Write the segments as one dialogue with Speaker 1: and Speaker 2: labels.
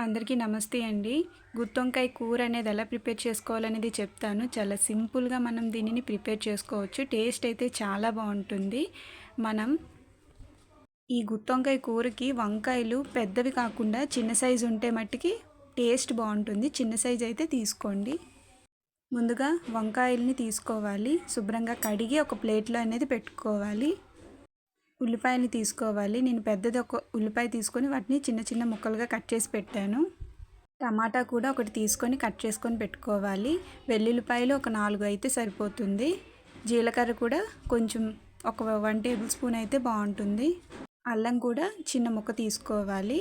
Speaker 1: అందరికీ నమస్తే అండి. గుత్తొంకాయ కూర అనేది ఎలా ప్రిపేర్ చేసుకోవాలనేది చెప్తాను. చాలా సింపుల్‌గా మనం దీనిని ప్రిపేర్ చేసుకోవచ్చు. టేస్ట్ అయితే చాలా బావుంటుంది. మనం ఈ గుత్తొంకాయ కూరకి వంకాయలు పెద్దవి కాకుండా చిన్న సైజు ఉంటే మట్టికి టేస్ట్ బావుంటుంది. చిన్న సైజు అయితే తీసుకోండి. ముందుగా వంకాయల్ని తీసుకోవాలి. శుభ్రంగా కడిగి ఒక ప్లేట్‌లో అనేది పెట్టుకోవాలి. ఉల్లిపాయలు తీసుకోవాలి. నేను పెద్దది ఒక ఉల్లిపాయ తీసుకొని వాటిని చిన్న చిన్న ముక్కలుగా కట్ చేసి పెట్టాను. టమాటా కూడా ఒకటి తీసుకొని కట్ చేసుకొని పెట్టుకోవాలి. వెల్లుల్లిపాయలు ఒక 4 అయితే సరిపోతుంది. జీలకర్ర కూడా కొంచెం ఒక 1 టేబుల్ స్పూన్ అయితే బాగుంటుంది. అల్లం కూడా చిన్న ముక్క తీసుకోవాలి.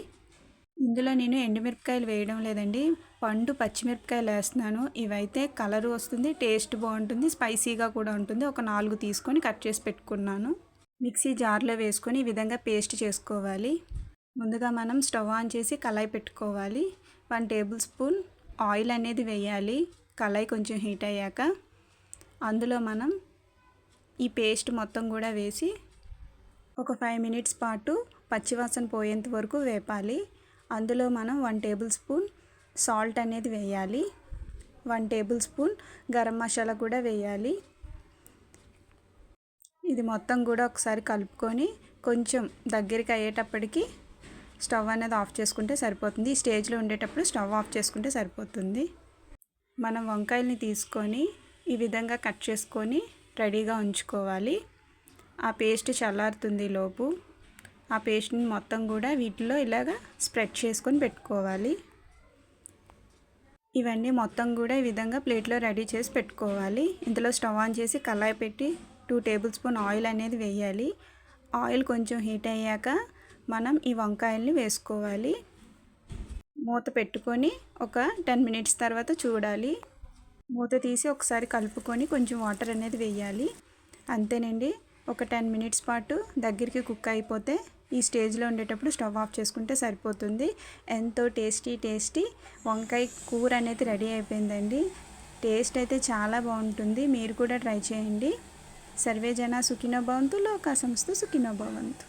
Speaker 1: ఇందులో నేను ఎండుమిరపకాయలు వేయడం లేదండి, పండు పచ్చిమిరపకాయలు వేస్తున్నాను. ఇవైతే కలర్ వస్తుంది, టేస్ట్ బాగుంటుంది, స్పైసీగా కూడా ఉంటుంది. ఒక 4 తీసుకొని కట్ చేసి పెట్టుకున్నాను. మిక్సీ జార్లో వేసుకొని ఈ విధంగా పేస్ట్ చేసుకోవాలి. ముందుగా మనం స్టవ్ ఆన్ చేసి కళాయి పెట్టుకోవాలి. 1 టేబుల్ స్పూన్ ఆయిల్ అనేది వేయాలి. కళాయి కొంచెం హీట్ అయ్యాక అందులో మనం ఈ పేస్ట్ మొత్తం కూడా వేసి ఒక 5 మినిట్స్ పాటు పచ్చివాసన పోయేంత వరకు వేపాలి. అందులో మనం 1 టేబుల్ స్పూన్ సాల్ట్ అనేది వేయాలి. 1 టేబుల్ స్పూన్ గరం మసాలా కూడా వేయాలి. ఇది మొత్తం కూడా ఒకసారి కలుపుకొని కొంచెం దగ్గరికి అయ్యేటప్పటికి స్టవ్ అనేది ఆఫ్ చేసుకుంటే సరిపోతుంది. ఈ స్టేజ్లో ఉండేటప్పుడు స్టవ్ ఆఫ్ చేసుకుంటే సరిపోతుంది. మనం వంకాయల్ని తీసుకొని ఈ విధంగా కట్ చేసుకొని రెడీగా ఉంచుకోవాలి. ఆ పేస్ట్ చల్లారుతుంది లోపు. ఆ పేస్ట్ని మొత్తం కూడా వీటిలో ఇలాగా స్ప్రెడ్ చేసుకొని పెట్టుకోవాలి. ఇవన్నీ మొత్తం కూడా ఈ విధంగా ప్లేట్లో రెడీ చేసి పెట్టుకోవాలి. ఇందులో స్టవ్ ఆన్ చేసి కళాయి పెట్టి 2 టేబుల్ స్పూన్ ఆయిల్ అనేది వేయాలి. ఆయిల్ కొంచెం హీట్ అయ్యాక మనం ఈ వంకాయల్ని వేసుకోవాలి. మూత పెట్టుకొని ఒక 10 మినిట్స్ తర్వాత చూడాలి. మూత తీసి ఒకసారి కలుపుకొని కొంచెం వాటర్ అనేది వేయాలి. అంతేనండి, ఒక 10 మినిట్స్ పాటు దగ్గరికి కుక్ అయిపోతే ఈ స్టేజ్లో ఉండేటప్పుడు స్టవ్ ఆఫ్ చేసుకుంటే సరిపోతుంది. ఎంతో టేస్టీ వంకాయ కూర అనేది రెడీ అయిపోయిందండి. టేస్ట్ అయితే చాలా బాగుంటుంది. మీరు కూడా ట్రై చేయండి. సర్వే జన సుఖినో భవంతు, లోకా సమస్త సుఖినో భవంతు.